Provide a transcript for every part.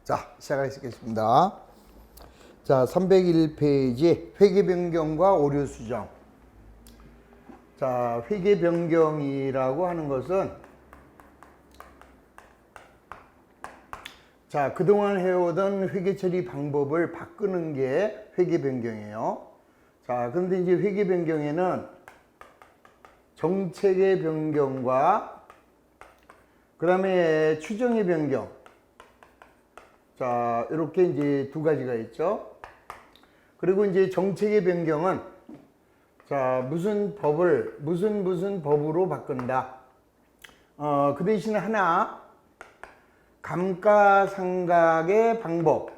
자, 시작하겠습니다. 자, 301페이지 회계 변경과 오류 수정. 자, 회계 변경이라고 하는 것은 자, 그동안 해오던 회계 처리 방법을 바꾸는 게 회계 변경이에요. 자, 그런데 이제 회계 변경에는 정책의 변경과 그 다음에 추정의 변경. 자, 이렇게 이제 두 가지가 있죠. 그리고 이제 정책의 변경은 자, 무슨 법을 무슨 법으로 바꾼다. 그 대신에 하나 감가상각의 방법,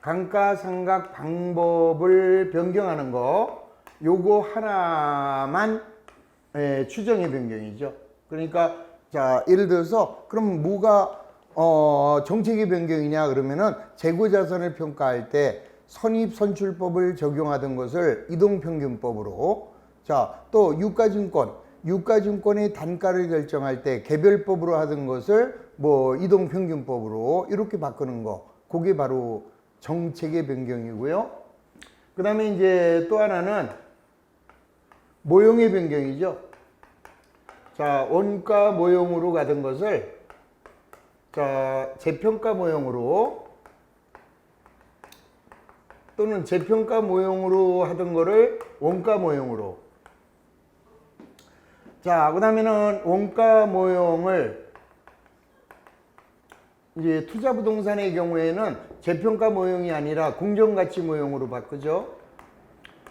감가상각 방법을 변경하는 거, 요거 하나만 추정의 변경이죠. 그러니까 자, 예를 들어서 그럼 뭐가 정책의 변경이냐 그러면은 재고자산을 평가할 때 선입선출법을 적용하던 것을 이동평균법으로, 자, 또 유가증권의 단가를 결정할 때 개별법으로 하던 것을 뭐 이동평균법으로 이렇게 바꾸는 거, 그게 바로 정책의 변경이고요. 그 다음에 이제 또 하나는 모형의 변경이죠. 자, 원가 모형으로 가던 것을 자, 재평가 모형으로, 또는 재평가 모형으로 하던 거를 원가 모형으로. 자, 그 다음에는 원가 모형을 이제 투자부동산의 경우에는 재평가 모형이 아니라 공정가치 모형으로 바꾸죠.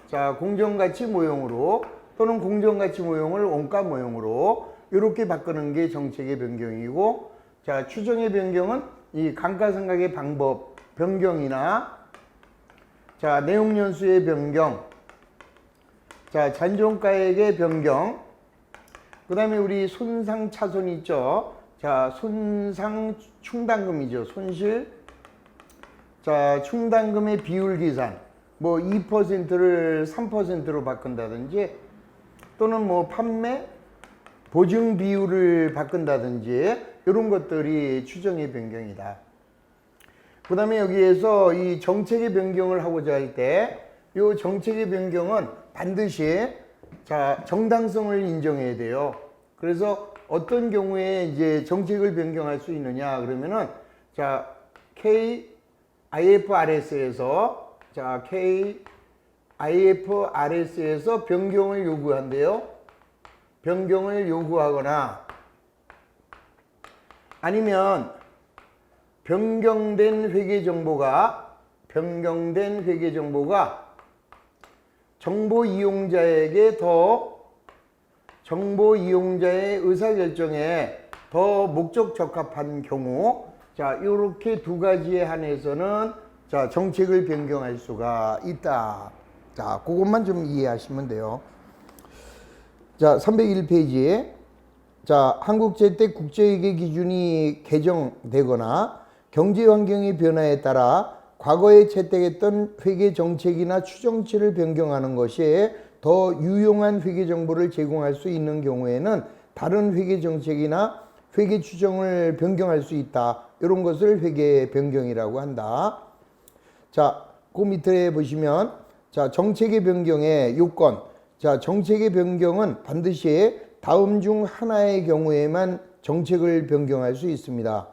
자, 공정가치 모형으로 또는 공정가치 모형을 원가 모형으로 이렇게 바꾸는 게 정책의 변경이고, 자, 추정의 변경은 이 감가상각의 방법 변경이나 자, 내용연수의 변경, 자, 잔존가액의 변경, 그 다음에 우리 손상차손 있죠. 자, 손상 충당금이죠. 손실. 자, 충당금의 비율 계산. 뭐 2%를 3%로 바꾼다든지, 또는 뭐 판매 보증 비율을 바꾼다든지, 이런 것들이 추정의 변경이다. 그 다음에 여기에서 이 정책의 변경을 하고자 할 때, 이 정책의 변경은 반드시 자, 정당성을 인정해야 돼요. 그래서 어떤 경우에 이제 정책을 변경할 수 있느냐 그러면은 자, IFRS에서 자, IFRS에서 변경을 요구한대요. 변경을 요구하거나 아니면 변경된 회계 정보가 정보 이용자의 의사결정에 더 목적 적합한 경우, 자, 이렇게 두 가지에 한해서는 자, 정책을 변경할 수가 있다. 자, 그것만 좀 이해하시면 돼요. 자, 301페이지. 자, 한국제때 국제회계 기준이 개정되거나 경제 환경의 변화에 따라 과거에 채택했던 회계 정책이나 추정치를 변경하는 것이 더 유용한 회계 정보를 제공할 수 있는 경우에는 다른 회계 정책이나 회계 추정을 변경할 수 있다. 이런 것을 회계 변경이라고 한다. 자, 그 밑에 보시면 자, 정책의 변경의 요건. 자, 정책의 변경은 반드시 다음 중 하나의 경우에만 정책을 변경할 수 있습니다.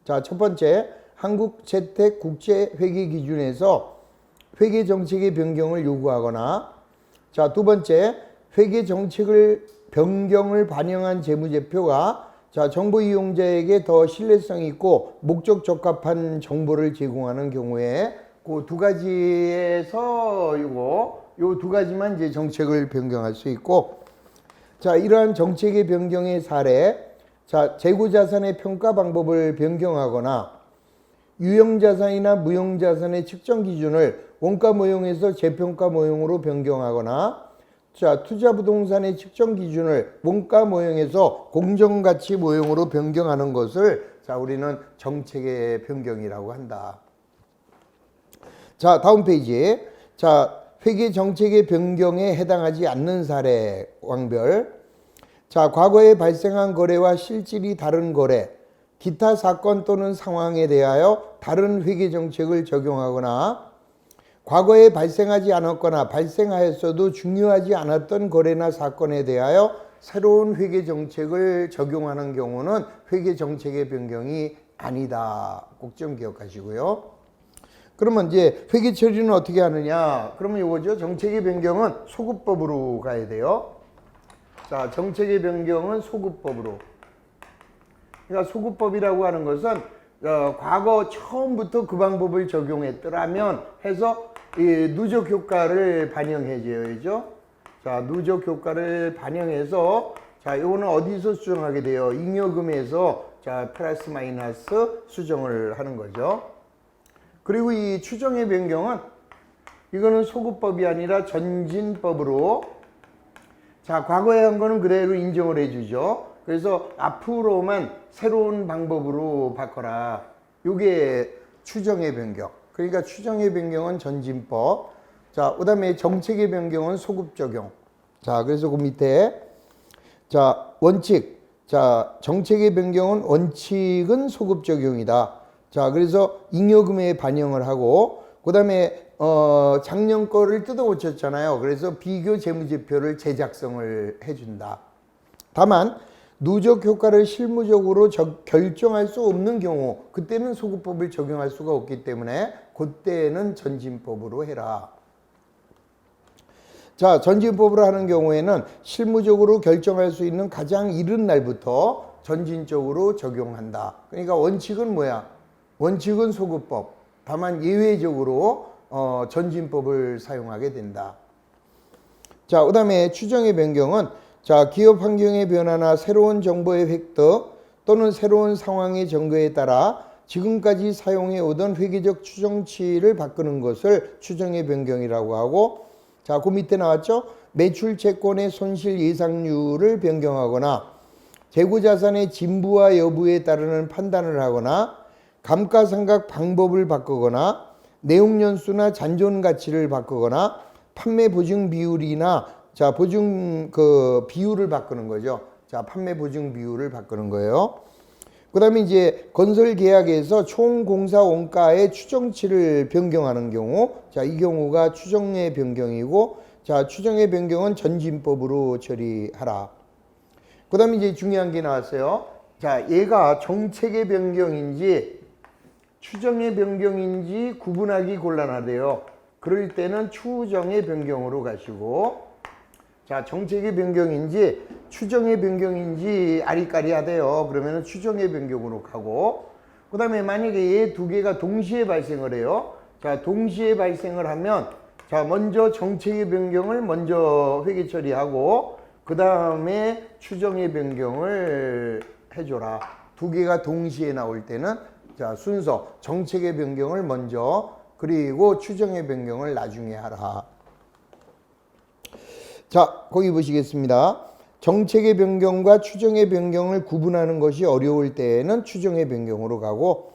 자, 첫 번째, 한국 채택 국제 회계 기준에서 회계 정책의 변경을 요구하거나, 자, 두 번째, 회계 정책을 변경을 반영한 재무제표가 자, 정보 이용자에게 더 신뢰성 있고 목적 적합한 정보를 제공하는 경우에 그 두 가지에서 요 두 가지만 이제 정책을 변경할 수 있고, 자, 이러한 정책의 변경의 사례, 자, 재고자산의 평가 방법을 변경하거나 유형자산이나 무형자산의 측정 기준을 원가 모형에서 재평가 모형으로 변경하거나, 자, 투자부동산의 측정 기준을 원가 모형에서 공정가치 모형으로 변경하는 것을 자, 우리는 정책의 변경이라고 한다. 자, 다음 페이지. 자, 회계 정책의 변경에 해당하지 않는 사례 왕별. 자, 과거에 발생한 거래와 실질이 다른 거래, 기타 사건 또는 상황에 대하여 다른 회계 정책을 적용하거나 과거에 발생하지 않았거나 발생하였어도 중요하지 않았던 거래나 사건에 대하여 새로운 회계 정책을 적용하는 경우는 회계 정책의 변경이 아니다. 꼭 좀 기억하시고요. 그러면 이제 회계 처리는 어떻게 하느냐? 그러면 이거죠. 정책의 변경은 소급법으로 가야 돼요. 자, 정책의 변경은 소급법으로. 그러니까 소급법이라고 하는 것은 과거 처음부터 그 방법을 적용했더라면 해서 이 누적 효과를 반영해 줘야죠. 자, 누적 효과를 반영해서 자, 이거는 어디서 수정하게 돼요? 잉여금에서 자, 플러스 마이너스 수정을 하는 거죠. 그리고 이 추정의 변경은 이거는 소급법이 아니라 전진법으로 자, 과거에 한 거는 그대로 인정을 해주죠. 그래서 앞으로만 새로운 방법으로 바꿔라. 이게 추정의 변경. 그러니까 추정의 변경은 전진법. 자, 그 다음에 정책의 변경은 소급 적용. 자, 그래서 그 밑에 자, 원칙. 자, 정책의 변경은 원칙은 소급 적용이다. 자, 그래서 잉여금에 반영을 하고 그 다음에 작년 거를 뜯어 고쳤잖아요. 그래서 비교 재무제표를 제작성을 해준다. 다만 누적 효과를 실무적으로 결정할 수 없는 경우 그때는 소급법을 적용할 수가 없기 때문에 그때는 전진법으로 해라. 자, 전진법으로 하는 경우에는 실무적으로 결정할 수 있는 가장 이른 날부터 전진적으로 적용한다. 그러니까 원칙은 뭐야? 원칙은 소급법. 다만 예외적으로 전진법을 사용하게 된다. 자, 그 다음에 추정의 변경은 자, 기업 환경의 변화나 새로운 정보의 획득 또는 새로운 상황의 증거에 따라 지금까지 사용해 오던 회계적 추정치를 바꾸는 것을 추정의 변경이라고 하고 자, 그 밑에 나왔죠? 매출 채권의 손실 예상률을 변경하거나 재고자산의 진부와 여부에 따르는 판단을 하거나 감가상각 방법을 바꾸거나 내용연수나 잔존 가치를 바꾸거나 판매 보증 비율이나 자, 보증 그 비율을 바꾸는 거죠. 자, 판매 보증 비율을 바꾸는 거예요. 그다음에 이제 건설 계약에서 총 공사 원가의 추정치를 변경하는 경우 자, 이 경우가 추정의 변경이고 자, 추정의 변경은 전진법으로 처리하라. 그다음에 이제 중요한 게 나왔어요. 자, 얘가 정책의 변경인지 추정의 변경인지 구분하기 곤란하대요. 그럴 때는 추정의 변경으로 가시고 자, 정책의 변경인지 추정의 변경인지 아리까리하대요. 그러면 추정의 변경으로 가고 그 다음에 만약에 얘 두 개가 동시에 발생을 해요. 자, 동시에 발생을 하면 자, 먼저 정책의 변경을 먼저 회계 처리하고 그 다음에 추정의 변경을 해줘라. 두 개가 동시에 나올 때는 자, 순서 정책의 변경을 먼저 그리고 추정의 변경을 나중에 하라. 자, 거기 보시겠습니다. 정책의 변경과 추정의 변경을 구분하는 것이 어려울 때에는 추정의 변경으로 가고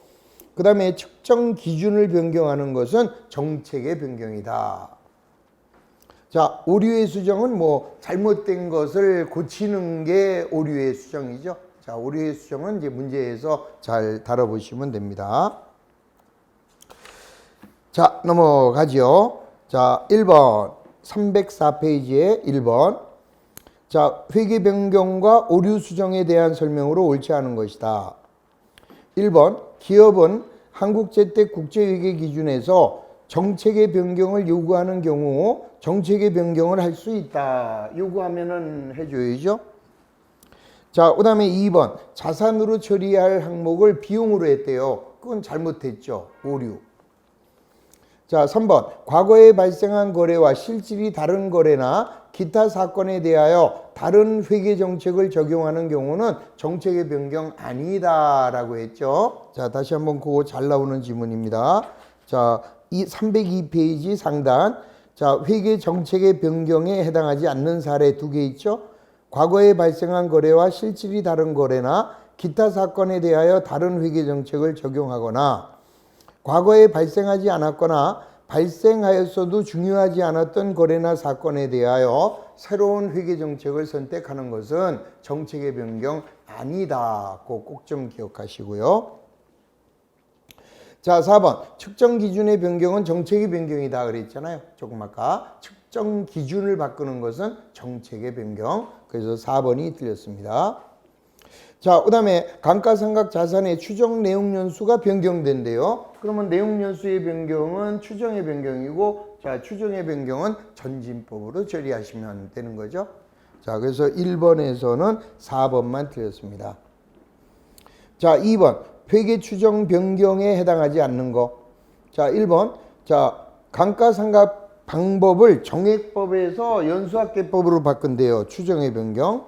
그 다음에 측정 기준을 변경하는 것은 정책의 변경이다. 자, 오류의 수정은 뭐 잘못된 것을 고치는 게 오류의 수정이죠. 자, 오류의 수정은 이제 문제에서 잘 다뤄보시면 됩니다. 자, 넘어가죠. 자, 1번 304페이지에 1번 자, 회계 변경과 오류 수정에 대한 설명으로 옳지 않은 것이다. 1번 기업은 한국재택 국제회계 기준에서 정책의 변경을 요구하는 경우 정책의 변경을 할 수 있다. 요구하면은 해줘야죠. 자, 그 다음에 2번 자산으로 처리할 항목을 비용으로 했대요. 그건 잘못했죠. 오류. 자, 3번 과거에 발생한 거래와 실질이 다른 거래나 기타 사건에 대하여 다른 회계 정책을 적용하는 경우는 정책의 변경 아니다 라고 했죠. 자, 다시 한번 그거 잘 나오는 지문입니다. 자, 이 302페이지 상단 자, 회계 정책의 변경에 해당하지 않는 사례 두 개 있죠. 과거에 발생한 거래와 실질이 다른 거래나 기타 사건에 대하여 다른 회계 정책을 적용하거나 과거에 발생하지 않았거나 발생하였어도 중요하지 않았던 거래나 사건에 대하여 새로운 회계 정책을 선택하는 것은 정책의 변경 아니다. 꼭 좀 기억하시고요. 자, 4번. 측정 기준의 변경은 정책의 변경이다 그랬잖아요. 조금 아까 측정 기준을 바꾸는 것은 정책의 변경. 그래서 4번이 틀렸습니다. 자, 그 다음에 감가상각 자산의 추정 내용 연수가 변경된대요. 그러면 내용 연수의 변경은 추정의 변경이고, 자, 추정의 변경은 전진법으로 처리하시면 되는 거죠. 자, 그래서 1번에서는 4번만 틀렸습니다. 자, 2번. 회계 추정 변경에 해당하지 않는 거. 자, 1번. 자, 감가상각 방법을 정액법에서 연수학계법으로 바꾼대요. 추정의 변경.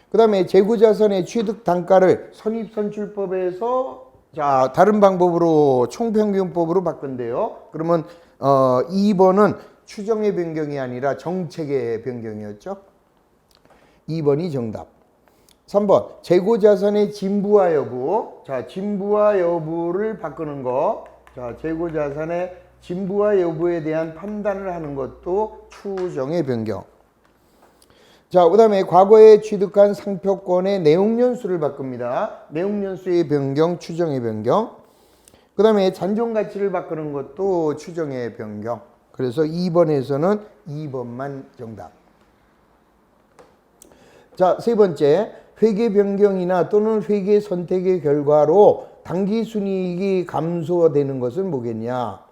그 다음에 재고자산의 취득 단가를 선입선출법에서 자, 다른 방법으로 총평균법으로 바꾼대요. 그러면 2번은 추정의 변경이 아니라 정책의 변경이었죠. 2번이 정답. 3번 재고자산의 진부화 여부. 자, 진부화 여부를 바꾸는 거. 자, 재고자산의 진부화 여부에 대한 판단을 하는 것도 추정의 변경. 자, 그 다음에 과거에 취득한 상표권의 내용연수를 바꿉니다. 내용연수의 변경, 추정의 변경. 그 다음에 잔존가치를 바꾸는 것도 추정의 변경. 그래서 2번에서는 2번만 정답. 자, 세 번째. 회계 변경이나 또는 회계 선택의 결과로 당기순이익이 감소되는 것은 뭐겠냐.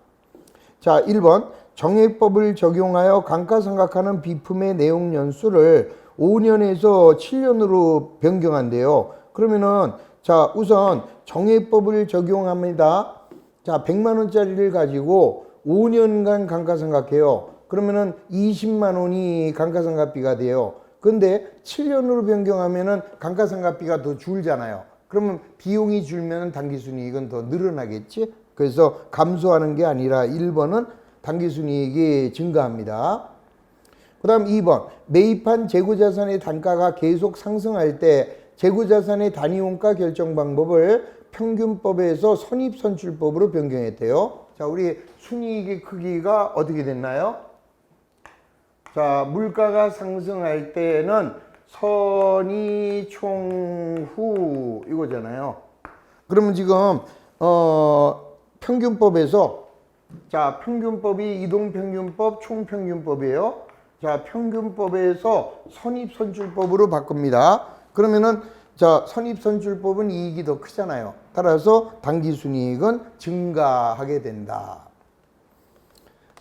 자, 1번. 정액법을 적용하여 감가상각하는 비품의 내용 연수를 5년에서 7년으로 변경한대요. 그러면은 자, 우선 정액법을 적용합니다. 자, 100만 원짜리를 가지고 5년간 감가상각해요. 그러면은 20만 원이 감가상각비가 돼요. 근데 7년으로 변경하면은 감가상각비가 더 줄잖아요. 그러면 비용이 줄면 당기순이익은 더 늘어나겠지? 그래서 감소하는 게 아니라 1번은 당기순이익이 증가합니다. 그 다음 2번. 매입한 재고자산의 단가가 계속 상승할 때 재고자산의 단위원가 결정 방법을 평균법에서 선입선출법으로 변경했대요. 자, 우리 순이익의 크기가 어떻게 됐나요? 자, 물가가 상승할 때는 선이총후 이거잖아요. 그러면 지금 평균법에서 자, 평균법이 이동평균법, 총평균법이에요. 자, 평균법에서 선입선출법으로 바꿉니다. 그러면은 자, 선입선출법은 이익이 더 크잖아요. 따라서 당기순이익은 증가하게 된다.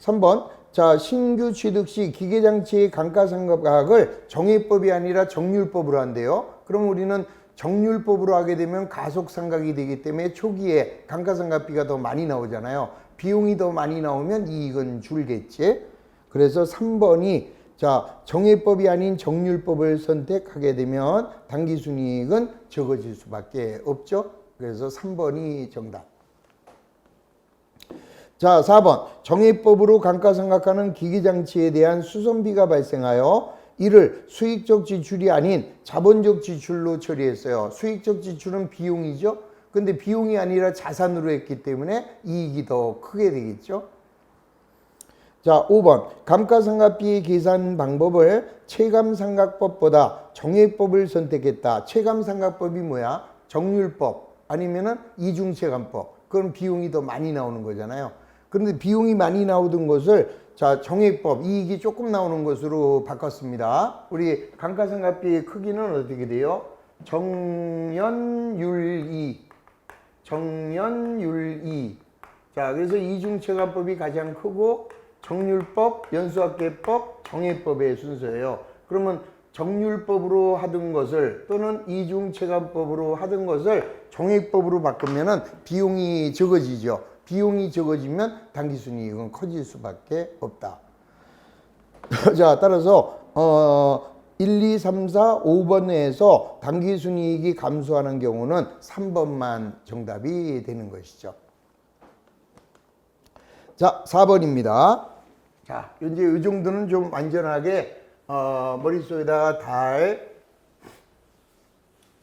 3번. 자, 신규 취득 시 기계장치의 감가상각을 정액법이 아니라 정률법으로 한대요. 그럼 우리는 정률법으로 하게 되면 가속상각이 되기 때문에 초기에 감가상각비가 더 많이 나오잖아요. 비용이 더 많이 나오면 이익은 줄겠지. 그래서 3번이 자, 정액법이 아닌 정률법을 선택하게 되면 당기순이익은 적어질 수밖에 없죠. 그래서 3번이 정답. 자, 4번. 정액법으로 감가상각하는 기기장치에 대한 수선비가 발생하여 이를 수익적 지출이 아닌 자본적 지출로 처리했어요. 수익적 지출은 비용이죠. 근데 비용이 아니라 자산으로 했기 때문에 이익이 더 크게 되겠죠. 자, 5번. 감가상각비의 계산 방법을 체감상각법보다 정액법을 선택했다. 체감상각법이 뭐야? 정률법 아니면은 이중체감법. 그건 비용이 더 많이 나오는 거잖아요. 그런데 비용이 많이 나오던 것을 자, 정액법, 이익이 조금 나오는 것으로 바꿨습니다. 우리 감가상각비의 크기는 어떻게 돼요? 정연율이. 정연율이. 자, 그래서 이중체감법이 가장 크고 정률법, 연수학계법, 정액법의 순서예요. 그러면 정률법으로 하던 것을 또는 이중체감법으로 하던 것을 정액법으로 바꾸면은 비용이 적어지죠. 비용이 적어지면 당기순이익은 커질 수밖에 없다. 자, 따라서 1, 2, 3, 4, 5번에서 당기순이익이 감소하는 경우는 3번만 정답이 되는 것이죠. 자, 4번입니다. 자, 이제 이 정도는 좀 완전하게 머릿속에다가 잘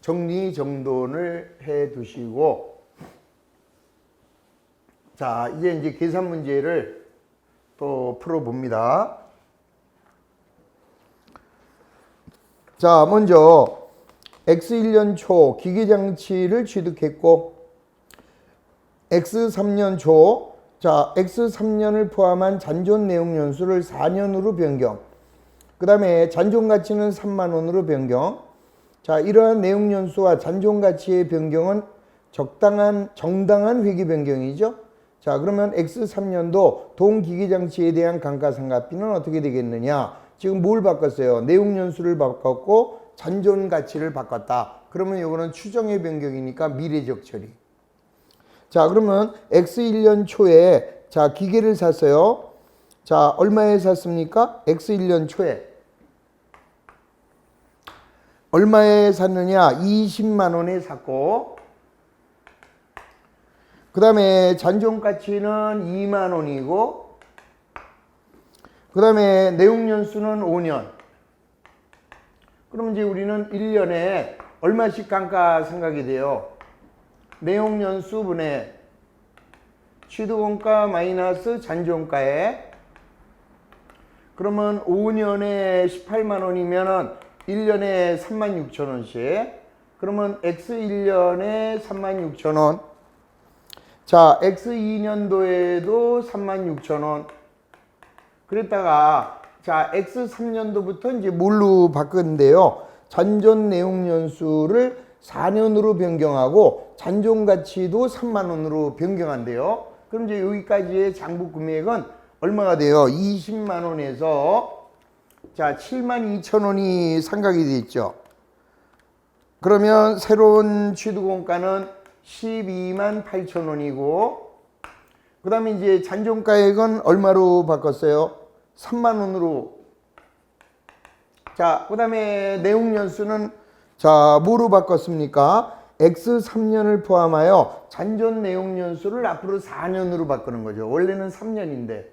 정리정돈을 해 두시고, 자, 이제 계산 문제를 또 풀어봅니다. 자, 먼저 X1년 초 기계장치를 취득했고 X3년 초 자, X3년을 포함한 잔존 내용 연수를 4년으로 변경. 그 다음에 잔존 가치는 3만 원으로 변경. 자, 이러한 내용 연수와 잔존 가치의 변경은 정당한 회계 변경이죠. 자, 그러면 X3년도 동기계장치에 대한 감가상각비는 어떻게 되겠느냐? 지금 뭘 바꿨어요? 내용 연수를 바꿨고 잔존 가치를 바꿨다. 그러면 이거는 추정의 변경이니까 미래적 처리. 자, 그러면 X1년 초에 자, 기계를 샀어요. 자, 얼마에 샀습니까? X1년 초에. 얼마에 샀느냐? 20만 원에 샀고, 그 다음에 잔존 가치는 2만 원이고, 그 다음에 내용 연수는 5년. 그럼 이제 우리는 1년에 얼마씩 감가상각이 돼요? 내용 연수분의 취득원가 마이너스 잔존가에, 그러면 5년에 18만 원이면은 1년에 36,000원씩. 그러면 X1년에 36,000원. 자, X2년도에도 36,000원. 그랬다가 자, X3년도부터 이제 뭘로 바꿨는데요? 잔존 내용 연수를 4년으로 변경하고 잔존 가치도 3만 원으로 변경한대요. 그럼 이제 여기까지의 장부 금액은 얼마가 돼요? 20만 원에서 자, 7만 2천 원이 상각이 돼 있죠. 그러면 새로운 취득원가는 12만 8천 원이고, 그 다음에 이제 잔존가액은 얼마로 바꿨어요? 3만 원으로. 자, 그 다음에 내용 연수는 자, 뭐로 바꿨습니까? X3년을 포함하여 잔존 내용 연수를 앞으로 4년으로 바꾸는 거죠. 원래는 3년인데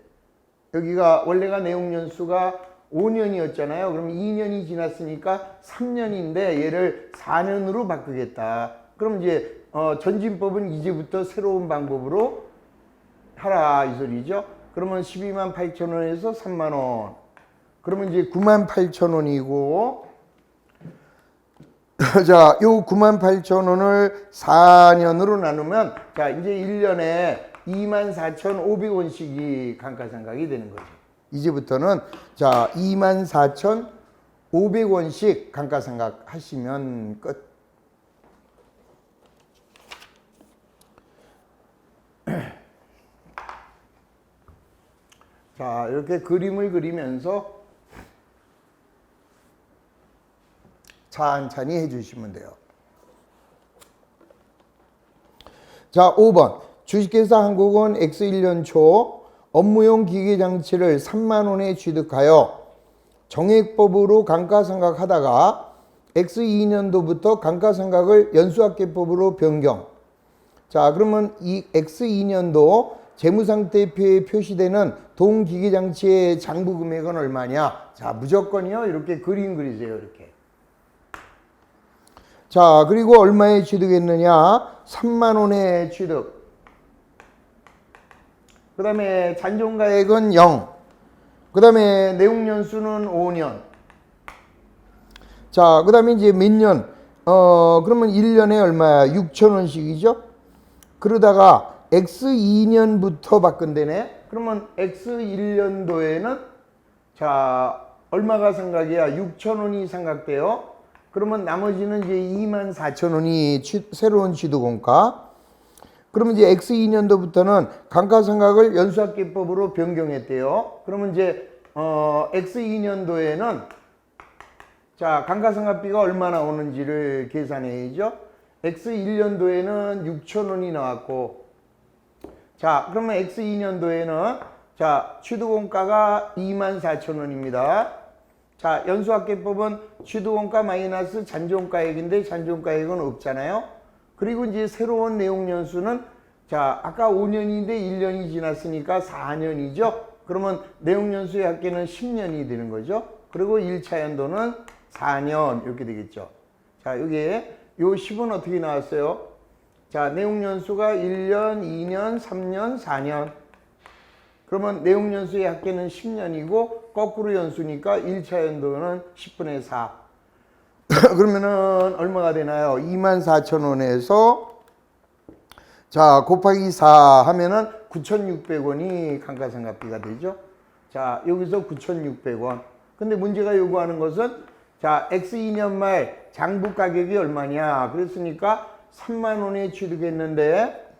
여기가 원래가 내용 연수가 5년이었잖아요. 그럼 2년이 지났으니까 3년인데 얘를 4년으로 바꾸겠다. 그럼 이제 전진법은 이제부터 새로운 방법으로 하라 이 소리죠. 그러면 12만 8천 원에서 3만 원. 그러면 이제 9만 8천 원이고, 자, 요 9만 8천 원을 4년으로 나누면 자, 이제 1년에 2만 4,500원씩이 감가상각이 되는 거죠. 이제부터는 자, 2만 4,500원씩 감가상각 하시면 끝. 자, 이렇게 그림을 그리면서 찬찬히 해주시면 돼요. 자, 5번. 주식회사 한국은 X1년 초 업무용 기계장치를 3만 원에 취득하여 정액법으로 감가상각하다가 X2년도부터 감가상각을 연수합계법으로 변경. 자, 그러면 이 X2년도 재무상태표에 표시되는 동기계장치의 장부 금액은 얼마냐? 자, 무조건이요. 이렇게 그림 그리세요. 이렇게. 자, 그리고 얼마에 취득했느냐? 3만 원에 취득. 그 다음에 잔존가액은 0. 그 다음에 내용연수는 5년. 자, 그 다음에 이제 몇 년? 그러면 1년에 얼마야? 6,000원씩이죠? 그러다가 X2년부터 바꾼다네? 그러면 X1년도에는 자, 얼마가 상각이야? 6,000원이 상각돼요. 그러면 나머지는 이제 2만 4천 원이 새로운 취득원가. 그러면 이제 X2년도부터는 감가상각을 연수합계법으로 변경했대요. 그러면 이제 X2년도에는 자, 감가상각비가 얼마 나오는지를 계산해야죠. X1년도에는 6천 원이 나왔고, 자, 그러면 X2년도에는 자, 취득원가가 2만 4천 원입니다. 자, 연수합계법은 취득원가 마이너스 잔존가액인데 잔존가액은 없잖아요. 그리고 이제 새로운 내용연수는 자, 아까 5년인데 1년이 지났으니까 4년이죠. 그러면 내용연수의 합계는 10년이 되는 거죠. 그리고 1차 연도는 4년 이렇게 되겠죠. 자, 여기에 요 10은 어떻게 나왔어요? 자, 내용연수가 1년, 2년, 3년, 4년. 그러면 내용연수의 합계는 10년이고 거꾸로 연수니까 1차 연도는 10분의 4. 그러면은 얼마가 되나요? 24,000원에서 자 곱하기 4 하면은 9,600원이 감가상각비가 되죠. 자 여기서 9,600원. 근데 문제가 요구하는 것은 자 X2년 말 장부 가격이 얼마냐 그랬으니까 3만원에 취득했는데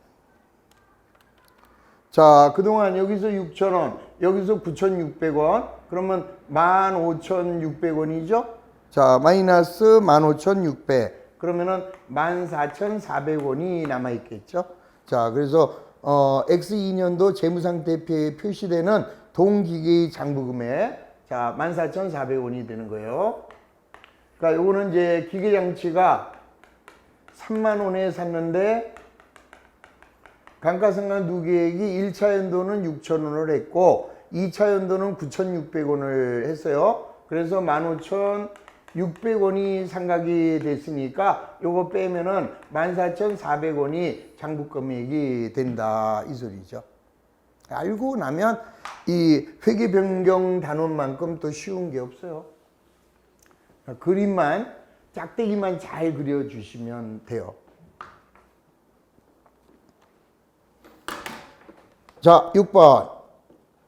자 그동안 여기서 6,000원 여기서 9,600원 그러면 15,600원이죠. 자 마이너스 15,600 그러면은 14,400원이 남아있겠죠. 자 그래서 X2년도 재무상태표에 표시되는 동기계의 장부금액 자 14,400원이 되는 거예요. 그러니까 요거는 이제 기계장치가 3만원에 샀는데 감가상각 누계액이 1차 연도는 6,000원을 했고 2차 연도는 9,600원을 했어요. 그래서 15,600원이 상각이 됐으니까 요거 빼면은 14,400원이 장부금액이 된다 이 소리죠. 알고 나면 이 회계 변경 단원만큼 또 쉬운 게 없어요. 그림만 짝대기만 잘 그려주시면 돼요. 자 6번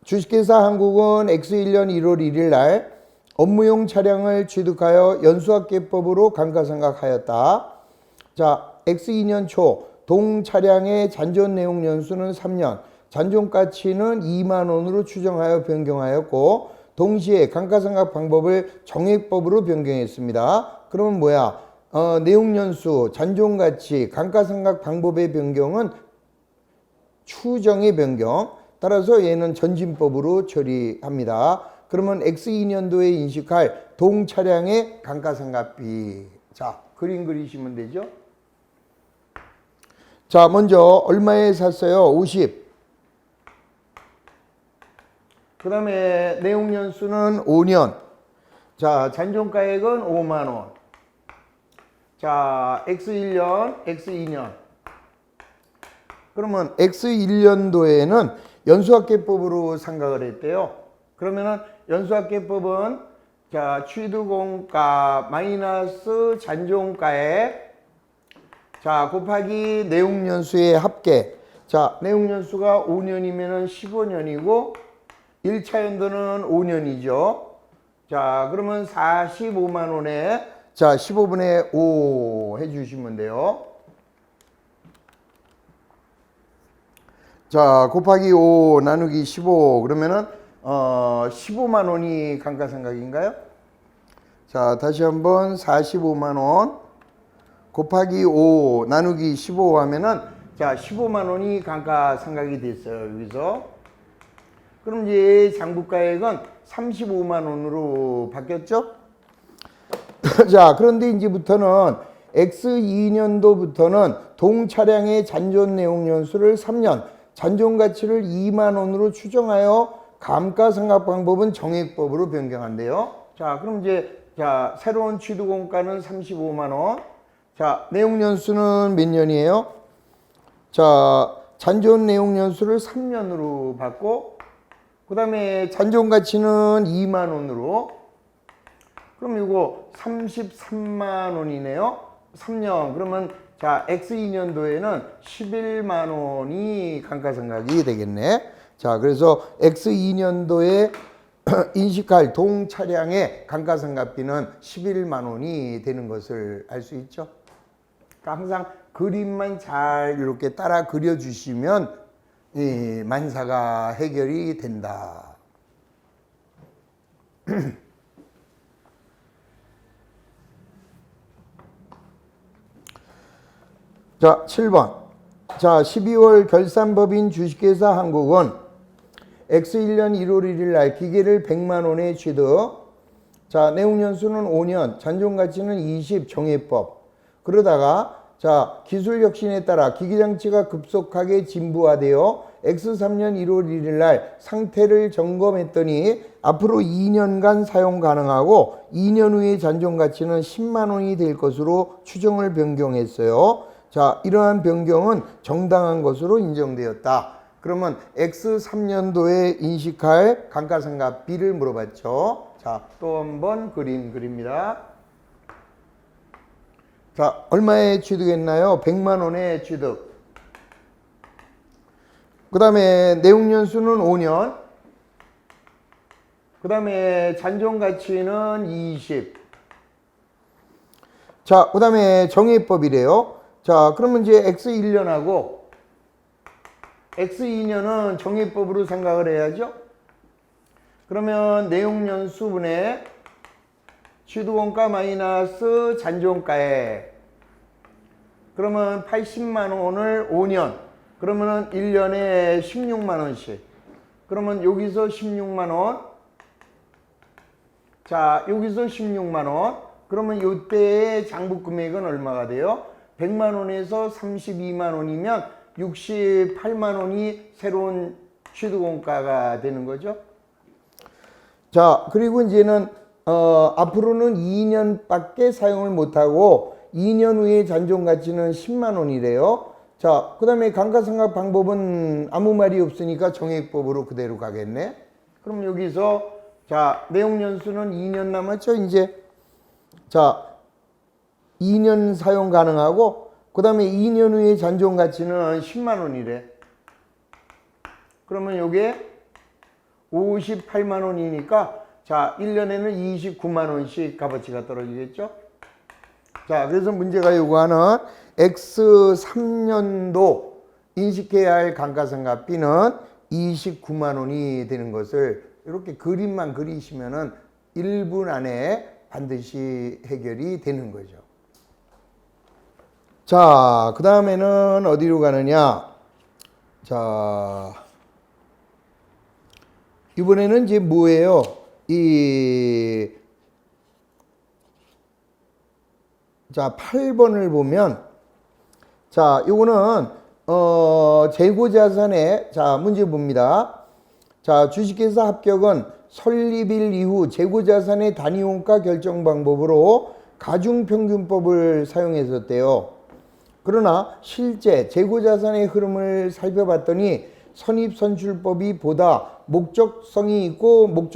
주식회사 한국은 X1년 1월 1일 날 업무용 차량을 취득하여 연수합계법으로 감가상각하였다. 자 X2년 초 동 차량의 잔존 내용 연수는 3년 잔존가치는 2만원으로 추정하여 변경하였고 동시에 감가상각 방법을 정액법으로 변경했습니다. 그러면 뭐야? 내용연수, 잔존가치, 감가상각 방법의 변경은 추정의 변경. 따라서 얘는 전진법으로 처리합니다. 그러면 X2년도에 인식할 동차량의 감가상각비. 자, 그림 그리시면 되죠. 자, 먼저 얼마에 샀어요? 50. 그 다음에 내용연수는 5년. 자, 잔존가액은 5만원. 자, X1년, X2년. 그러면 X1년도에는 연수합계법으로 상각을 했대요. 그러면은 연수합계법은 자, 취득원가 마이너스 잔존가액 자, 곱하기 내용연수의 합계. 자, 내용연수가 5년이면은 15년이고 1차 연도는 5년이죠. 자, 그러면 45만 원에 자, 15분의 5 해주시면 돼요. 자, 곱하기 5 나누기 15 그러면은 15만 원이 감가상각인가요? 자, 다시 한번 45만 원 곱하기 5 나누기 15 하면은 자, 15만 원이 감가상각이 됐어요. 여기서. 그럼 이제 장부가액은 35만 원으로 바뀌었죠? 자, 그런데 이제부터는 X2년도부터는 동차량의 잔존 내용 연수를 3년, 잔존 가치를 2만 원으로 추정하여 감가상각 방법은 정액법으로 변경한대요. 자, 그럼 이제 자, 새로운 취득원가는 35만 원. 자, 내용 연수는 몇 년이에요? 자, 잔존 내용 연수를 3년으로 받고 그 다음에 잔존 가치는 2만 원으로 그럼 이거 33만 원이네요. 3년 그러면 자 X2년도에는 11만 원이 감가상각이 되겠네. 자 그래서 X2년도에 인식할 동 차량의 감가상각비는 11만 원이 되는 것을 알 수 있죠. 그러니까 항상 그림만 잘 이렇게 따라 그려주시면 이 만사가 해결이 된다. 자, 7번. 자, 12월 결산법인 주식회사 한국은 X1년 1월 1일 날 기계를 100만 원에 취득. 자, 내용연수는 5년, 잔존가치는 20 정액법. 그러다가 자, 기술 혁신에 따라 기계장치가 급속하게 진부화되어 X3년 1월 1일 날 상태를 점검했더니 앞으로 2년간 사용 가능하고 2년 후에 잔존가치는 10만 원이 될 것으로 추정을 변경했어요. 자, 이러한 변경은 정당한 것으로 인정되었다. 그러면 X3년도에 인식할 감가상각비를 물어봤죠. 자, 또 한번 그림 그립니다. 자, 얼마에 취득했나요? 100만 원에 취득. 그 다음에 내용연수는 5년. 그 다음에 잔존가치는 20. 자, 그 다음에 정해법이래요. 자, 그러면 이제 X 1년하고 X 2년은 정해법으로 생각을 해야죠. 그러면 내용연수분의 취득원가 마이너스 잔존가에 그러면 80만 원을 5년 그러면은 1년에 16만 원씩 그러면 여기서 16만 원 자 여기서 16만 원 그러면 요때의 장부 금액은 얼마가 돼요? 100만 원에서 32만 원이면 68만 원이 새로운 취득원가가 되는 거죠. 자, 그리고 이제는 앞으로는 2년밖에 사용을 못하고 2년 후에 잔존가치는 10만 원이래요. 자, 그 다음에 감가상각 방법은 아무 말이 없으니까 정액법으로 그대로 가겠네. 그럼 여기서 자, 내용연수는 2년 남았죠, 이제. 자, 2년 사용 가능하고 그 다음에 2년 후에 잔존가치는 10만 원이래. 그러면 요게 58만 원이니까 자 1년에는 29만 원씩 값어치가 떨어지겠죠. 자 그래서 문제가 요구하는 X3년도 인식해야 할 감가상각비는 29만 원이 되는 것을 이렇게 그림만 그리시면은 1분 안에 반드시 해결이 되는 거죠. 자, 그 다음에는 어디로 가느냐? 자, 이번에는 이제 뭐예요? 자, 8번을 보면, 자, 요거는, 재고자산의, 자, 문제 봅니다. 자, 주식회사 합격은 설립일 이후 재고자산의 단위원가 결정 방법으로 가중평균법을 사용했었대요. 그러나 실제 재고자산의 흐름을 살펴봤더니 선입선출법이 보다 목적성이 있고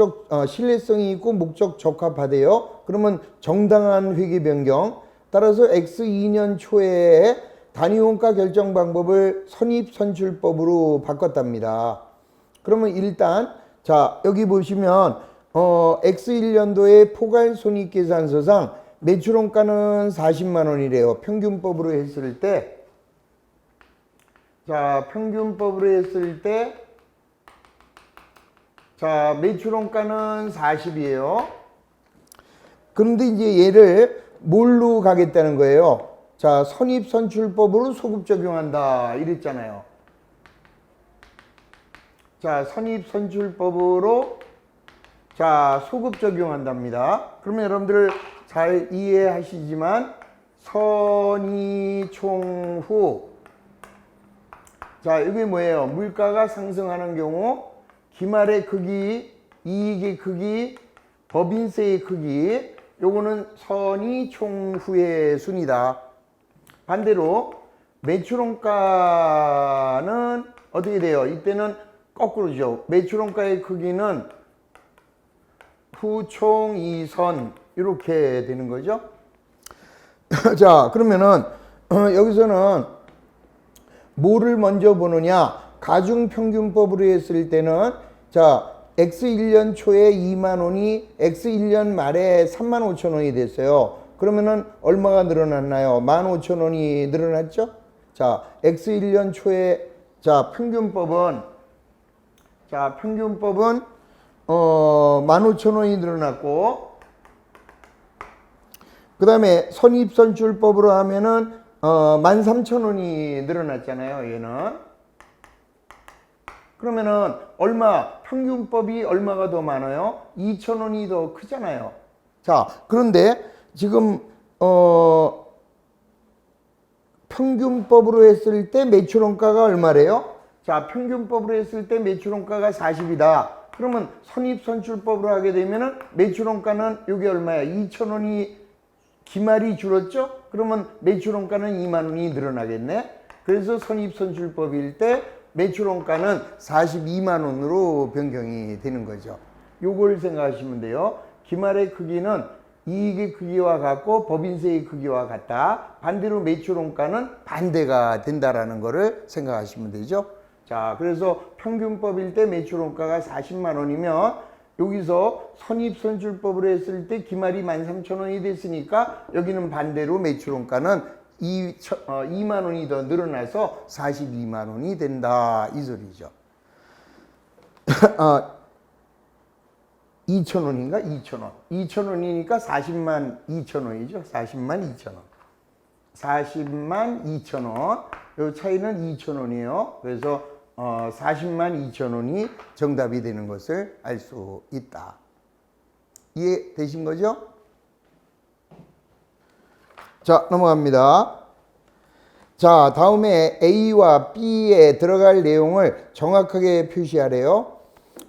신뢰성이 있고 목적 적합하대요. 그러면 정당한 회계 변경. 따라서 X 2년 초에 단위원가 결정 방법을 선입선출법으로 바꿨답니다. 그러면 일단 자 여기 보시면 X 1년도의 포괄손익계산서상 매출원가는 40만 원이래요. 평균법으로 했을 때 자, 평균법으로 했을 때 자, 매출원가는 40이에요. 그런데 이제 얘를 뭘로 가겠다는 거예요? 자, 선입선출법으로 소급 적용한다 이랬잖아요. 자, 선입선출법으로 자, 소급 적용한답니다. 그러면 여러분들 잘 이해하시지만 선이총후 자, 이게 뭐예요? 물가가 상승하는 경우 기말의 크기, 이익의 크기, 법인세의 크기 요거는 선이총후의 순이다. 반대로 매출원가는 어떻게 돼요? 이때는 거꾸로죠. 매출원가의 크기는 후총이선 이렇게 되는 거죠. 자, 그러면은 여기서는 뭐를 먼저 보느냐? 가중평균법으로 했을 때는 자, X 1년 초에 2만 원이 X 1년 말에 3만 5천 원이 됐어요. 그러면은 얼마가 늘어났나요? 15,000원이 늘어났죠? 자, X 1년 초에 자, 평균법은 15,000원이 늘어났고 그 다음에 선입선출법으로 하면은 13,000원이 늘어났잖아요. 얘는. 그러면은 평균법이 얼마가 더 많아요? 2,000원이 더 크잖아요. 자, 그런데 지금 평균법으로 했을 때 매출원가가 얼마래요? 자, 평균법으로 했을 때 매출원가가 40이다. 그러면 선입선출법으로 하게 되면은 매출원가는 여기 얼마야? 2,000원이 기말이 줄었죠? 그러면 매출원가는 2만 원이 늘어나겠네. 그래서 선입선출법일 때 매출원가는 42만 원으로 변경이 되는 거죠. 요걸 생각하시면 돼요. 기말의 크기는 이익의 크기와 같고 법인세의 크기와 같다. 반대로 매출원가는 반대가 된다라는 거를 생각하시면 되죠. 자, 그래서 평균법일 때 매출원가가 40만 원이면 여기서 선입선출법으로 했을 때 기말이 13,000원이 됐으니까 여기는 반대로 매출원가는 2만 원이 더 늘어나서 42만 원이 된다. 이 소리죠. 2,000원인가? 2,000원. 2,000원이니까 40만 2,000원이죠. 40만 2,000원. 40만 2,000원. 요 차이는 2,000원이에요. 그래서 40만 2,000원이 정답이 되는 것을 알 수 있다. 이해되신 거죠? 자, 넘어갑니다. 자, 다음에 A와 B에 들어갈 내용을 정확하게 표시하래요.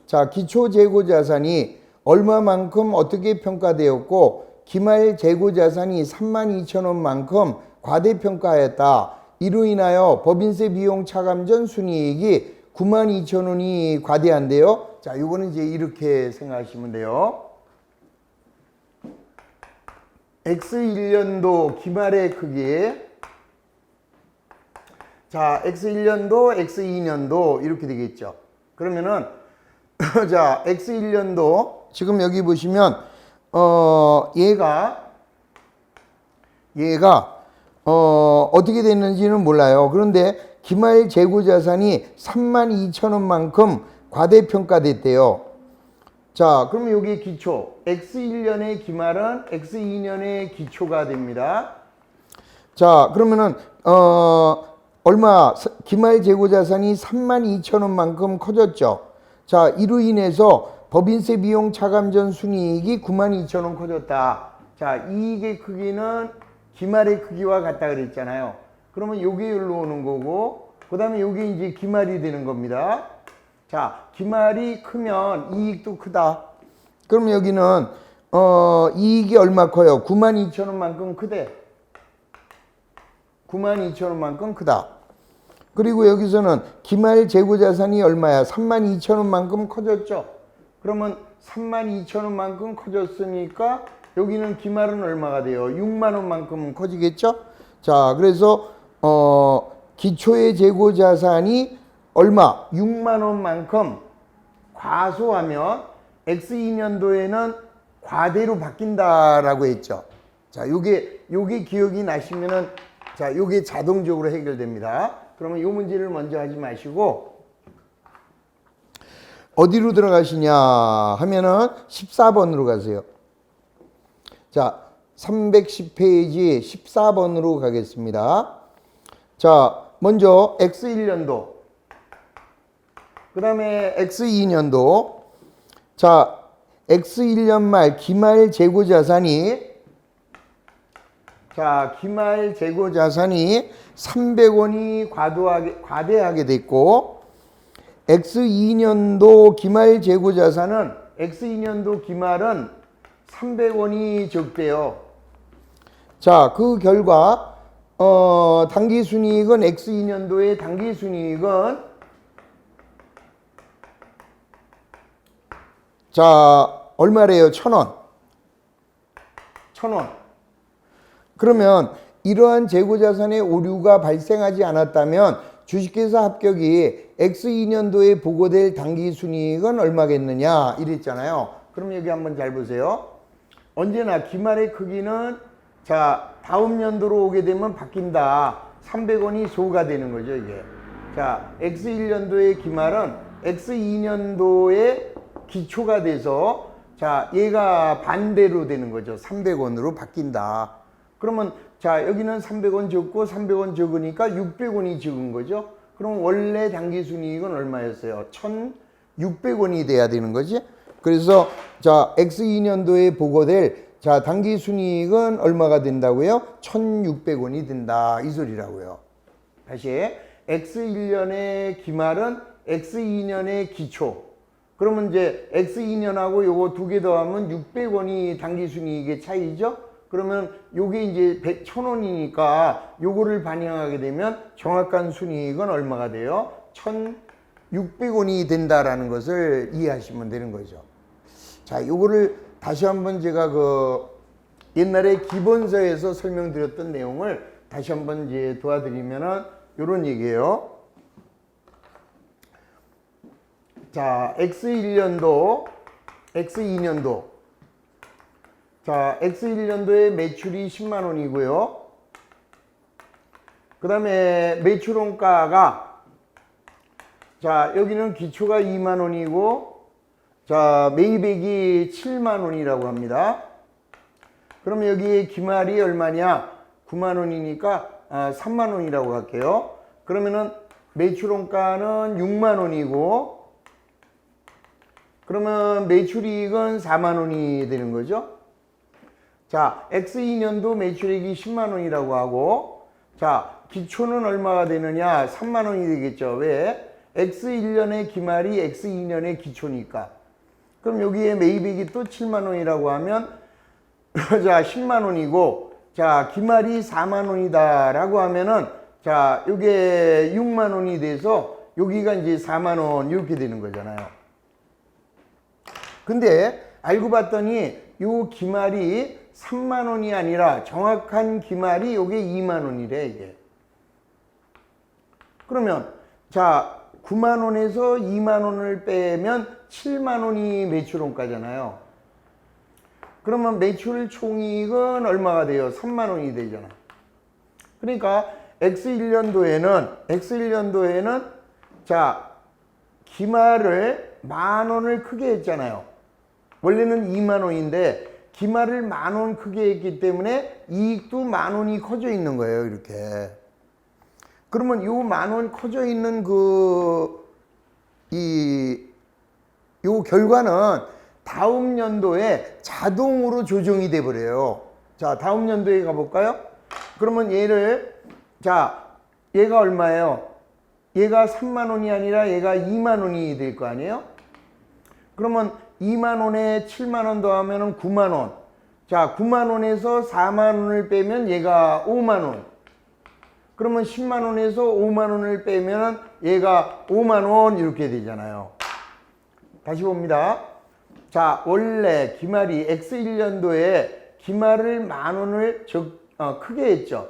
자, 기초재고자산이 얼마만큼 어떻게 평가되었고 기말 재고자산이 32,000원만큼 과대평가하였다. 이로 인하여 법인세 비용 차감 전 순이익이 92,000원이 과대한데요. 자, 이거는 이제 이렇게 생각하시면 돼요. X1년도 기말의 크기, 자, X1년도, X2년도 이렇게 되겠죠. 그러면은 자, X1년도 지금 여기 보시면 얘가 어떻게 됐는지는 몰라요. 그런데 기말 재고자산이 32,000원만큼 과대평가됐대요. 자, 그럼 여기 기초 X1년의 기말은 X2년의 기초가 됩니다. 자, 그러면은 얼마 기말 재고자산이 32,000원만큼 커졌죠. 자, 이로 인해서 법인세 비용 차감 전 순이익이 92,000원 커졌다. 자, 이익의 크기는 기말의 크기와 같다 그랬잖아요. 그러면 요게 여기로 오는 거고, 그 다음에 요게 이제 기말이 되는 겁니다. 자, 기말이 크면 이익도 크다. 그럼 여기는 이익이 얼마 커요? 92,000원만큼 크대. 92,000원만큼 크다. 그리고 여기서는 기말 재고자산이 얼마야? 32,000원만큼 커졌죠. 그러면 32,000원만큼 커졌으니까 여기는 기말은 얼마가 돼요? 6만원만큼 커지겠죠. 자, 그래서 기초의 재고자산이 얼마? 6만원만큼 과소하면 X2년도에는 과대로 바뀐다라고 했죠. 자, 요게 기억이 나시면은, 자, 요게 자동적으로 해결됩니다. 그러면 요 문제를 먼저 하지 마시고 어디로 들어가시냐 하면은 14번으로 가세요. 자, 310페이지 14번으로 가겠습니다. 자, 먼저 X1년도, 그 다음에 X2년도. 자, X1년 말 기말 재고자산이, 자, 기말 재고자산이 300원이 과대하게 됐고, X2년도 기말 재고자산은, X2년도 기말은 300원이 적대요. 자, 그 결과 당기순이익은 X2년도의 당기순이익은, 자, 얼마래요? 1,000원. 1,000원. 그러면 이러한 재고자산의 오류가 발생하지 않았다면 주식회사 합격이 X2년도에 보고될 당기순이익은 얼마겠느냐 이랬잖아요. 그럼 여기 한번 잘 보세요. 언제나 기말의 크기는, 자, 다음 연도로 오게 되면 바뀐다. 300원이 소가 되는 거죠, 이게. 자, X1년도의 기말은 X2년도의 기초가 돼서, 자, 얘가 반대로 되는 거죠. 300원으로 바뀐다. 그러면, 자, 여기는 300원 적고 300원 적으니까 600원이 적은 거죠. 그럼 원래 당기순이익은 얼마였어요? 1,600원이 돼야 되는 거지. 그래서, 자, X2년도에 보고될, 자, 당기순이익은 얼마가 된다고요? 1,600원이 된다. 이 소리라고요. 다시, X1년의 기말은 X2년의 기초. 그러면 이제 X2년하고 요거 두 개 더하면 600원이 당기순이익의 차이죠? 그러면 요게 이제 1,000원이니까 요거를 반영하게 되면 정확한 순이익은 얼마가 돼요? 1,600원이 된다라는 것을 이해하시면 되는 거죠. 자, 요거를 다시 한번 제가 옛날에 기본서에서 설명드렸던 내용을 다시 한번 이제 도와드리면은 요런 얘기예요. 자, X1년도, X2년도. 자, X1년도에 매출이 10만 원이고요. 그 다음에 매출원가가, 자, 여기는 기초가 2만 원이고, 자, 매입액이 7만 원이라고 합니다. 그럼 여기에 기말이 얼마냐? 9만 원이니까 3만 원이라고 할게요. 그러면은 매출원가는 6만 원이고, 그러면 매출이익은 4만 원이 되는 거죠. 자, X2년도 매출액이 10만 원이라고 하고, 자, 기초는 얼마가 되느냐? 3만 원이 되겠죠. 왜? X1년의 기말이 X2년의 기초니까. 그럼 여기에 매입액이 또 7만 원이라고 하면 자, 10만 원이고, 자, 기말이 4만 원이다 라고 하면은, 자, 요게 6만 원이 돼서 여기가 이제 4만 원 이렇게 되는 거잖아요. 근데 알고 봤더니 요 기말이 3만 원이 아니라 정확한 기말이 요게 2만 원이래, 이게. 그러면 자, 9만 원에서 2만 원을 빼면 7만 원이 매출원가잖아요. 그러면 매출 총이익은 얼마가 돼요? 3만 원이 되잖아. 그러니까 X1년도에는 자, 기말을 만 원을 크게 했잖아요. 원래는 2만 원인데 기말을 만 원 크게 했기 때문에 이익도 만 원이 커져 있는 거예요, 이렇게. 그러면 요 만 원 커져 있는 요 결과는 다음 연도에 자동으로 조정이 돼 버려요. 자, 다음 연도에 가볼까요? 그러면 자, 얘가 얼마예요? 얘가 3만 원이 아니라 얘가 2만 원이 될 거 아니에요? 그러면 2만 원에 7만 원 더하면 9만 원. 자, 9만 원에서 4만 원을 빼면 얘가 5만 원. 그러면 10만 원에서 5만 원을 빼면 얘가 5만 원 이렇게 되잖아요. 다시 봅니다. 자, 원래 기말이 X1년도에 기말을 만 원을 크게 했죠.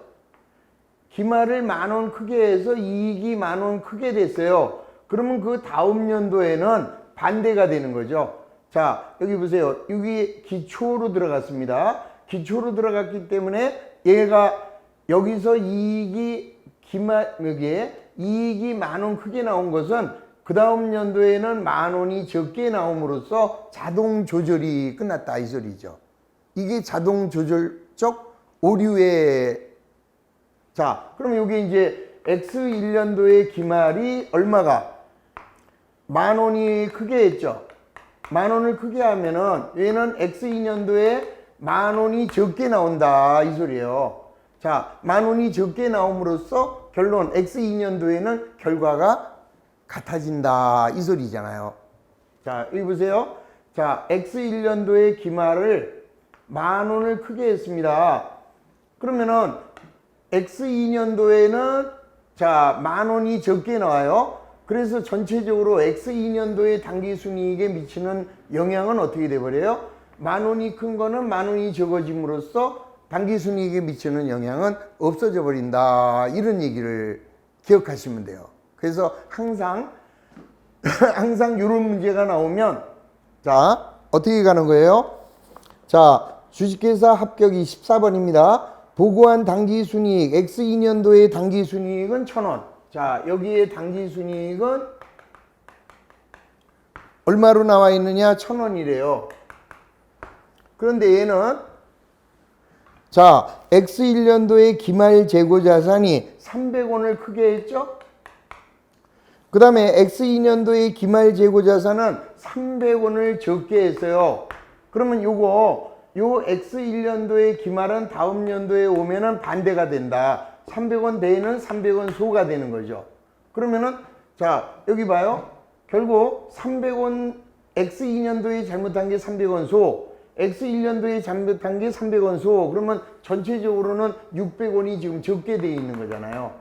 기말을 만 원 크게 해서 이익이 만 원 크게 됐어요. 그러면 그 다음 연도에는 반대가 되는 거죠. 자, 여기 보세요. 여기 기초로 들어갔습니다. 기초로 들어갔기 때문에 얘가 여기서 여기에 이익이 만 원 크게 나온 것은 그 다음 연도에는 만 원이 적게 나옴으로써 자동 조절이 끝났다 이 소리죠. 이게 자동 조절적 오류의 자, 그럼 여기 이제 X1년도의 기말이 얼마가? 만 원이 크게 했죠. 만 원을 크게 하면은 얘는 X2년도에 만 원이 적게 나온다 이 소리예요. 자, 만 원이 적게 나옴으로써 결론 X2년도에는 결과가 같아진다 이 소리잖아요. 자, 여기 보세요. 자, X1년도의 기말을 만 원을 크게 했습니다. 그러면은 X2년도에는 자, 만 원이 적게 나와요. 그래서 전체적으로 X2년도의 당기순이익에 미치는 영향은 어떻게 돼버려요? 만 원이 큰 거는 만 원이 적어짐으로써 당기순이익에 미치는 영향은 없어져 버린다. 이런 얘기를 기억하시면 돼요. 그래서 항상 이런 문제가 나오면 자, 어떻게 가는 거예요? 자, 주식회사 합격 24번입니다. 보고한 당기순이익 X2년도의 당기순이익은 1,000원. 자, 여기에 당기순이익은 얼마로 나와 있느냐? 1,000원이래요. 그런데 얘는 자, X1년도의 기말 재고자산이 300원을 크게 했죠? 그 다음에 X2년도의 기말 재고자산은 300원을 적게 했어요. 그러면 요 X1년도의 기말은 다음 연도에 오면은 반대가 된다. 300원 대는 300원 소가 되는 거죠. 그러면은 자, 여기 봐요. 결국 300원 X2년도에 잘못한 게 300원 소, X1년도에 잘못한 게 300원 소. 그러면 전체적으로는 600원이 지금 적게 되어 있는 거잖아요.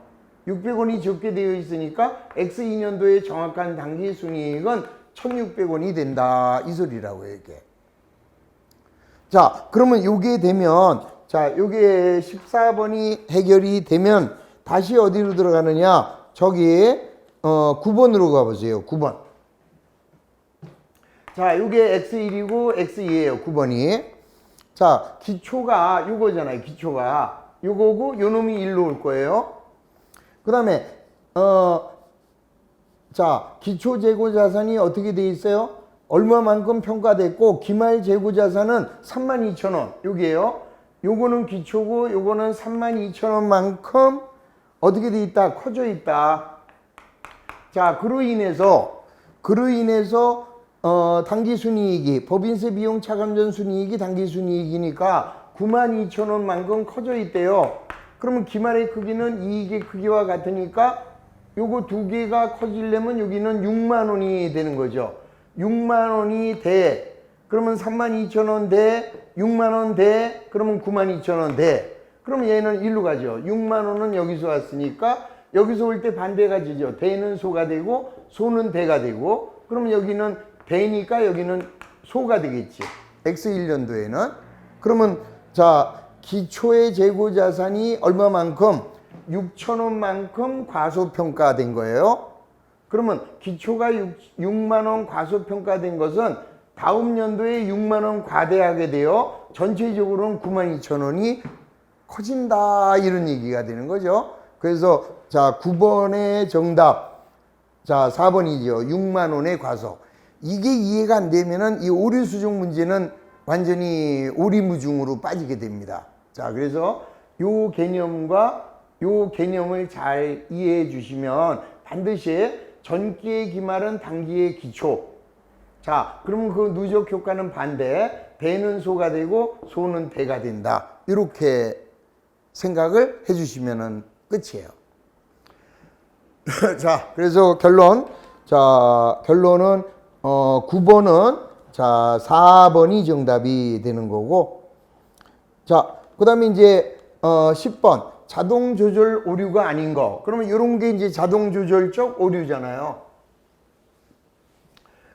600원이 적게 되어 있으니까 X2년도의 정확한 당기순이익은 1600원이 된다 이 소리라고 이게. 자, 그러면 요게 되면, 자, 요게 14번이 해결이 되면 다시 어디로 들어가느냐? 저기 9번으로 가보세요. 9번. 자, 요게 x1이고 x2예요. 9번이. 자, 기초가 요거잖아요. 기초가 요거고 요 놈이 1로 올 거예요. 그 다음에 자, 기초 재고 자산이 어떻게 돼 있어요? 얼마만큼 평가됐고 기말 재고 자산은 32,000원. 여기에요. 요거는 기초고 요거는 32,000원만큼 어떻게 돼 있다? 커져 있다. 자, 그로 인해서 당기순이익이 법인세 비용 차감전 순이익이 당기순이익이니까 92,000원만큼 커져 있대요. 그러면 기말의 크기는 이익의 크기와 같으니까 요거 두 개가 커지려면 여기는 6만 원이 되는 거죠. 6만 원이 돼. 그러면 32,000원 돼. 6만 원 돼. 그러면 92,000원 돼. 그럼 얘는 일로 가죠. 6만 원은 여기서 왔으니까 여기서 올 때 반대가 지죠. 대는 소가 되고 소는 대가 되고 그러면 여기는 대니까 여기는 소가 되겠지. X1년도에는. 그러면 자, 기초의 재고 자산이 얼마만큼? 6,000원만큼 과소평가된 거예요. 그러면 기초가 6만 원 과소평가된 것은 다음 연도에 6만 원 과대하게 되어 전체적으로는 92,000원이 커진다 이런 얘기가 되는 거죠. 그래서 자, 9번의 정답. 자, 4번이죠. 6만 원의 과소. 이게 이해가 안 되면은 이 오류 수정 문제는 완전히 오리무중으로 빠지게 됩니다. 자, 그래서 요 개념과 요 개념을 잘 이해해 주시면 반드시 전기의 기말은 단기의 기초. 자, 그러면 그 누적 효과는 반대. 배는 소가 되고 소는 대가 된다. 이렇게 생각을 해 주시면 끝이에요. 자, 그래서 결론. 자, 결론은 9번은 자, 4번이 정답이 되는 거고. 자, 그다음에 이제 10번. 자동 조절 오류가 아닌 거. 그러면 이런 게 이제 자동 조절적 오류잖아요.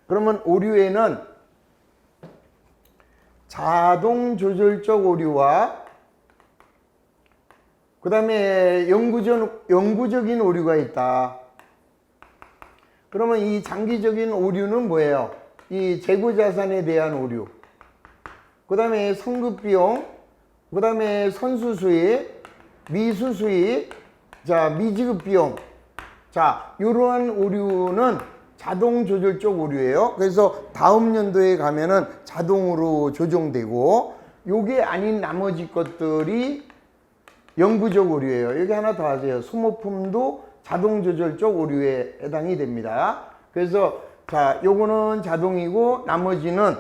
그러면 오류에는 자동 조절적 오류와 그 다음에 영구적인 오류가 있다. 그러면 이 장기적인 오류는 뭐예요? 이 재고자산에 대한 오류. 그 다음에 성급비용. 그 다음에 선수수익. 미수수익. 자, 미지급비용. 자, 이러한 오류는 자동 조절적 오류예요. 그래서 다음 연도에 가면은 자동으로 조정되고 요게 아닌 나머지 것들이 영구적 오류예요. 여기 하나 더 하세요. 소모품도 자동 조절적 오류에 해당이 됩니다. 그래서 자, 요거는 자동이고 나머지는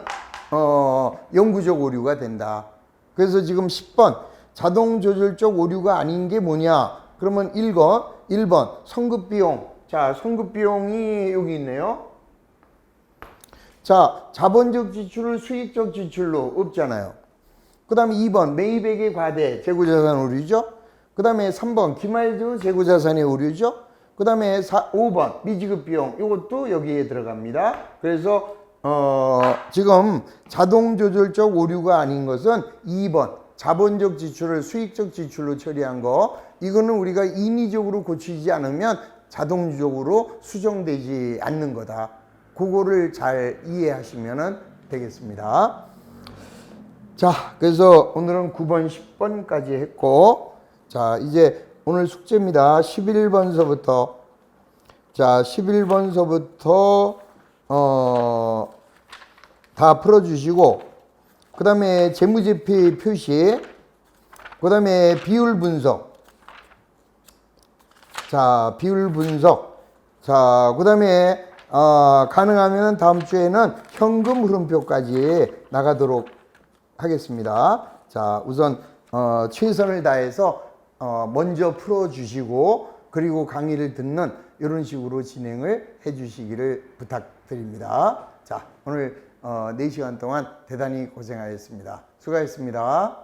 영구적 오류가 된다. 그래서 지금 10번 자동 조절적 오류가 아닌 게 뭐냐? 그러면 1번 성급비용. 자, 성급비용이 여기 있네요. 자, 자본적 지출을 수익적 지출로 없잖아요. 그 다음에 2번 매입액의 과대 재고자산 오류죠. 그 다음에 3번 기말주 재고자산의 오류죠. 그 다음에 5번 미지급비용 이것도 여기에 들어갑니다. 그래서 지금 자동 조절적 오류가 아닌 것은 2번 자본적 지출을 수익적 지출로 처리한 거. 이거는 우리가 인위적으로 고치지 않으면 자동적으로 수정되지 않는 거다. 그거를 잘 이해하시면 되겠습니다. 자, 그래서 오늘은 9번, 10번까지 했고, 자, 이제 오늘 숙제입니다. 11번서부터, 자, 11번서부터, 다 풀어주시고, 그 다음에 재무제표 표시, 그 다음에 비율 분석, 자, 비율 분석, 자, 그 다음에, 가능하면 다음 주에는 현금 흐름표까지 나가도록 하겠습니다. 자, 우선 최선을 다해서 먼저 풀어주시고 그리고 강의를 듣는 이런 식으로 진행을 해주시기를 부탁드립니다. 자, 오늘 4시간 동안 대단히 고생하셨습니다. 수고하셨습니다.